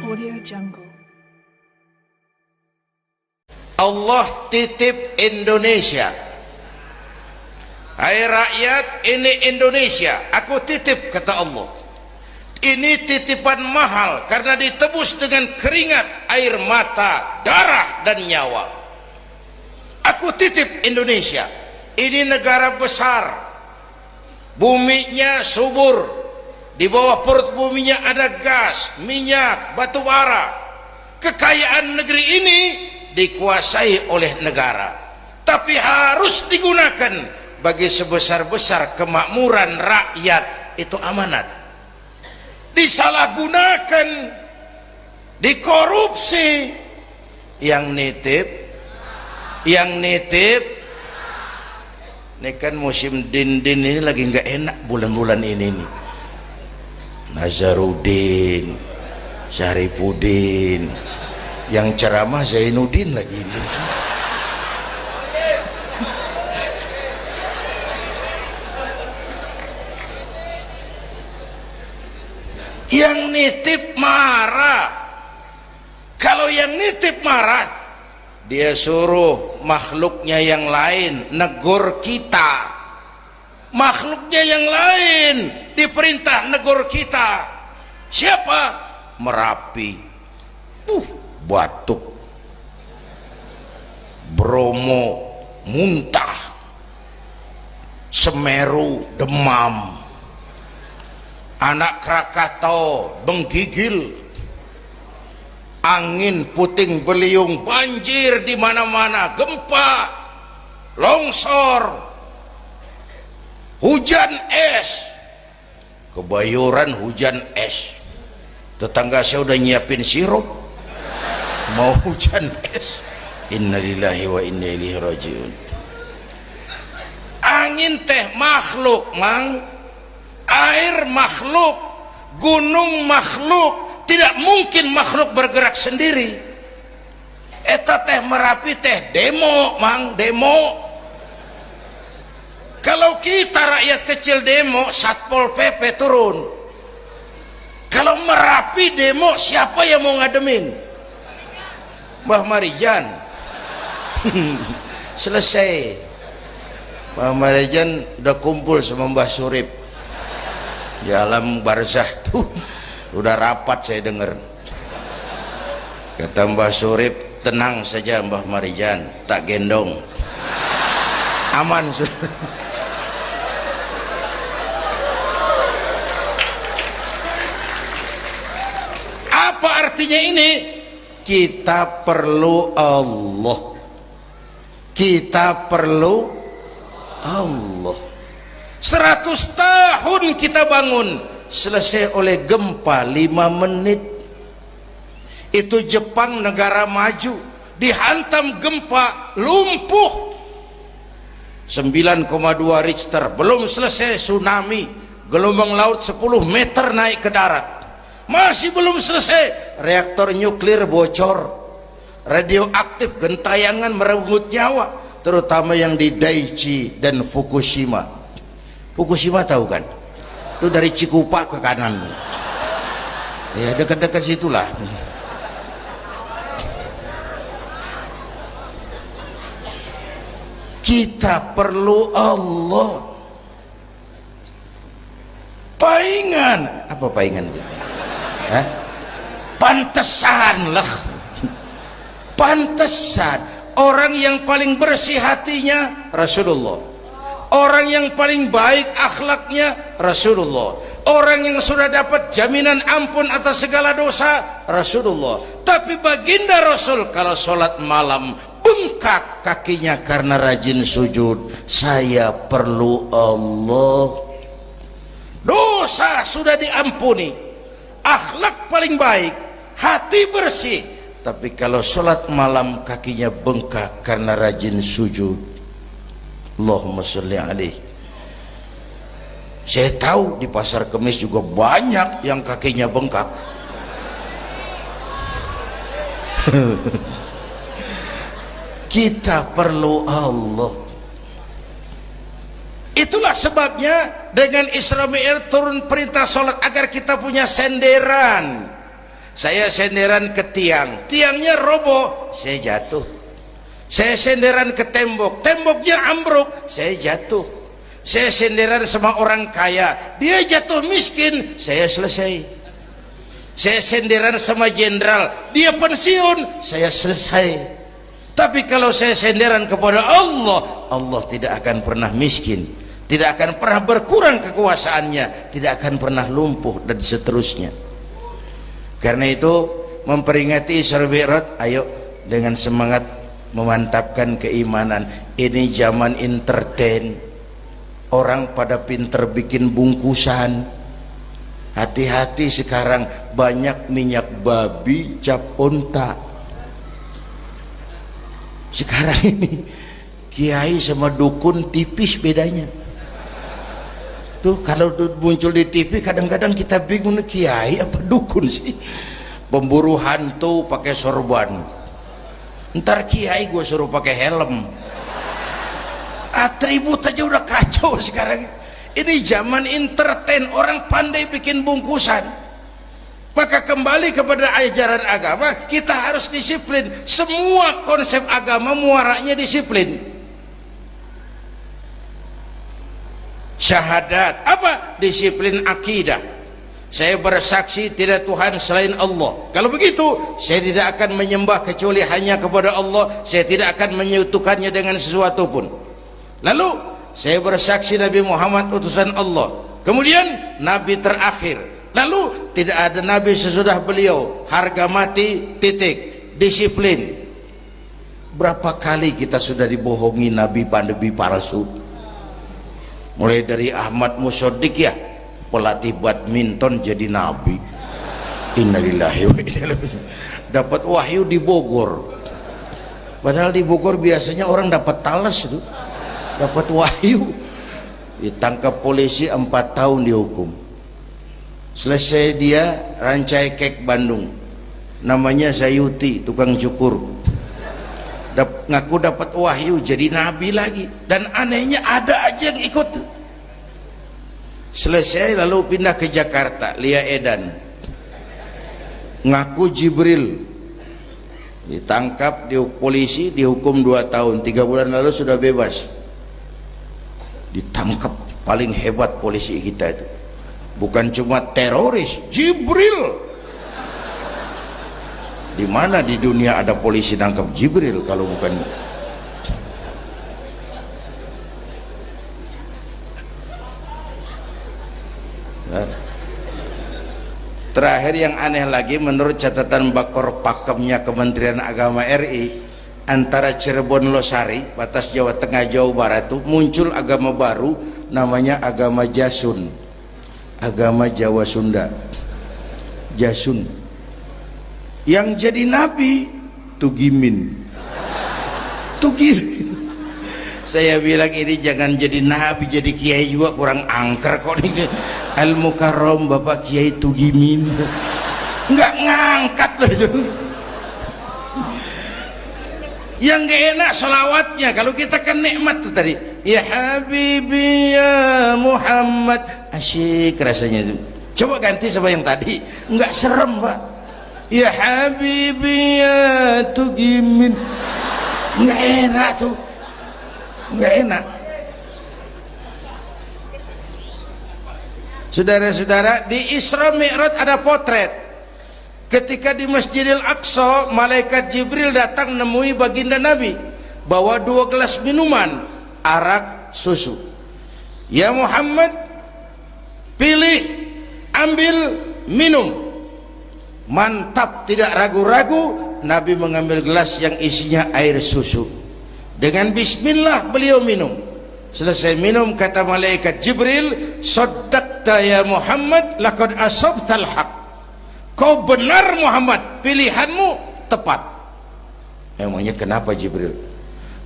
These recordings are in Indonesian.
Audio Jungle. Allah titip Indonesia. Hai rakyat, ini Indonesia, aku titip, kata Allah. Ini titipan mahal karena ditebus dengan keringat, air mata, darah dan nyawa. Aku titip Indonesia. Ini negara besar, buminya subur, di bawah perut buminya ada gas, minyak, batu bara. Kekayaan negeri ini dikuasai oleh negara, tapi harus digunakan bagi sebesar-besar kemakmuran rakyat. Itu amanat. Disalahgunakan, dikorupsi, yang nitip ini kan musim din-din ini lagi nggak enak bulan-bulan ini nih. Nazarudin, Syarifudin, yang ceramah Zainuddin lagi ini. Yang nitip marah. Kalau yang nitip marah, dia suruh makhluknya yang lain negur kita. Makhluknya yang lain diperintah negur kita. Siapa? Merapi, Batuk, Bromo muntah, Semeru demam, Anak Krakatau menggigil, angin puting beliung, banjir di mana-mana, gempa, longsor, hujan es. Kebayoran hujan es. Tetangga saya udah nyiapin sirup, mau hujan es. Innalillahi wa inna ilaihi rajiun. Angin teh makhluk, Mang. Air makhluk, gunung makhluk. Tidak mungkin makhluk bergerak sendiri. Eta teh Merapi teh demo, Mang, demo. Kalau kita rakyat kecil demo, Satpol PP turun. Kalau Merapi demo, siapa yang mau ngademin? Mbah Marijan. Selesai. Mbah Marijan udah kumpul sama Mbah Surip di alam barzah tuh. Udah rapat saya dengar. Kata Mbah Surip, tenang saja Mbah Marijan, tak gendong, aman sudah. Apa artinya ini? Kita perlu Allah. Kita perlu Allah. 100 tahun kita bangun, selesai oleh gempa 5 menit. Itu Jepang, negara maju, dihantam gempa, lumpuh 9,2 Richter. Belum selesai tsunami, gelombang laut 10 meter naik ke darat. Masih belum selesai, reaktor nuklir bocor, radioaktif gentayangan merenggut nyawa, terutama yang di Daiichi dan Fukushima. Fukushima tahu kan? Itu dari Cikupa ke kanan, ya dekat-dekat situlah. Kita perlu Allah. Paingan, apa paingan? Hah? Pantesan lah. Pantesan orang yang paling bersih hatinya Rasulullah, orang yang paling baik akhlaknya Rasulullah, orang yang sudah dapat jaminan ampun atas segala dosa Rasulullah. Tapi baginda Rasul kalau sholat malam bengkak kakinya karena rajin sujud. Saya perlu Allah. Dosa sudah diampuni, akhlak paling baik, hati bersih, tapi kalau sholat malam kakinya bengkak karena rajin sujud. Allahumma sholli alaihi. Saya tahu di pasar Kemis juga banyak yang kakinya bengkak. Kita perlu Allah. Itulah sebabnya dengan Isra Mi'raj turun perintah sholat agar kita punya senderan. Saya senderan ke tiang, tiangnya roboh, saya jatuh. Saya senderan ke tembok, temboknya ambruk, saya jatuh. Saya senderan sama orang kaya, dia jatuh miskin, saya selesai. Saya senderan sama jenderal, dia pensiun, saya selesai. Tapi kalau saya senderan kepada Allah, Allah tidak akan pernah miskin, tidak akan pernah berkurang kekuasaannya, tidak akan pernah lumpuh, dan seterusnya. Karena itu memperingati Isra Mi'raj, ayo dengan semangat memantapkan keimanan. Ini zaman entertain, orang pada pinter bikin bungkusan. Hati-hati sekarang, banyak minyak babi cap unta. Sekarang ini kiai sama dukun tipis bedanya. Tuh kalau muncul di TV kadang-kadang kita bingung, kiai apa dukun sih. Pemburu hantu pakai sorban, ntar kiai gue suruh pakai helm. Atribut aja udah kacau sekarang. Ini zaman entertain, orang pandai bikin bungkusan. Maka kembali kepada ajaran agama, kita harus disiplin. Semua konsep agama muaranya disiplin. Syahadat apa? Disiplin akidah. Saya bersaksi tidak Tuhan selain Allah. Kalau begitu, saya tidak akan menyembah kecuali hanya kepada Allah. Saya tidak akan menyekutukannya dengan sesuatu pun. Lalu saya bersaksi Nabi Muhammad utusan Allah, kemudian Nabi terakhir. Lalu tidak ada Nabi sesudah beliau. Harga mati, titik. Disiplin. Berapa kali kita sudah dibohongi Nabi pandemi palsu. Mulai dari Ahmad Musodik, ya, pelatih badminton jadi nabi. Innalillahi wa inna ilaihi raji'un. Dapat wahyu di Bogor, padahal di Bogor biasanya orang dapat talas itu, dapat wahyu. Ditangkap polisi 4 tahun dihukum. Selesai dia Rancai Kek Bandung, namanya Zayuti, tukang cukur, ngaku dapat wahyu jadi nabi lagi. Dan anehnya ada aja yang ikut. Selesai lalu pindah ke Jakarta, Lia Edan, ngaku Jibril, ditangkap di polisi, dihukum 2 tahun. 3 bulan lalu sudah bebas. Ditangkap. Paling hebat polisi kita itu, bukan cuma teroris, Jibril. Di mana di dunia ada polisi nangkap Jibril kalau bukan? Nah. Terakhir yang aneh lagi, menurut catatan Bakor Pakemnya Kementerian Agama RI, antara Cirebon Losari, batas Jawa Tengah Jawa Barat, itu muncul agama baru namanya agama Jasun, agama Jawa Sunda, Jasun. Yang jadi nabi Tugimin. Tugimin. Saya bilang ini jangan jadi nabi, jadi kiai juga kurang angker kok nih. Al Mukarram Bapak Kiai Tugimin. Enggak ngangkat loh itu. Yang gak enak selawatnya. Kalau kita kan nikmat tuh tadi, ya Habibi ya Muhammad, asyik rasanya itu. Coba ganti sama yang tadi, enggak serem Pak. Ya Habibi ya Tugimin, nggak enak tuh, nggak enak. Saudara-saudara, di Isra Mi'raj ada potret. Ketika di Masjidil Aqsa, malaikat Jibril datang nemui baginda Nabi, bawa 2 gelas minuman, arak, susu. Ya Muhammad, pilih, ambil, minum. Mantap, tidak ragu-ragu. Nabi mengambil gelas yang isinya air susu. Dengan bismillah beliau minum. Selesai minum, kata malaikat Jibril, saddaqta ya Muhammad, laqad asabtal haq. Kau benar Muhammad, pilihanmu tepat. Emangnya kenapa Jibril?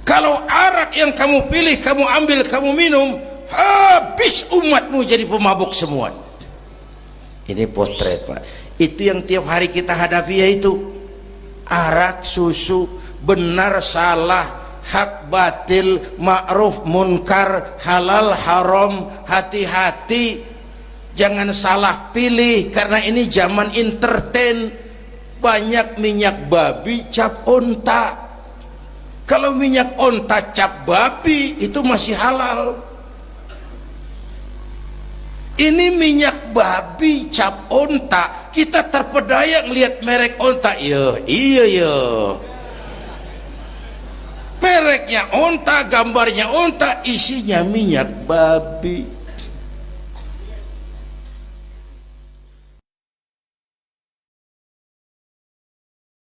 Kalau arak yang kamu pilih, kamu ambil, kamu minum, habis umatmu jadi pemabuk semua. Ini potret Pak. Itu yang tiap hari kita hadapi, yaitu arak, susu, benar, salah, hak, batil, ma'ruf, munkar, halal, haram. Hati-hati, jangan salah pilih, karena ini zaman entertain. banyak minyak babi cap onta. Kalau minyak onta cap babi itu masih halal. Ini minyak babi cap onta, kita terpedaya ngelihat merek onta. Iya mereknya onta, gambarnya onta, isinya minyak babi.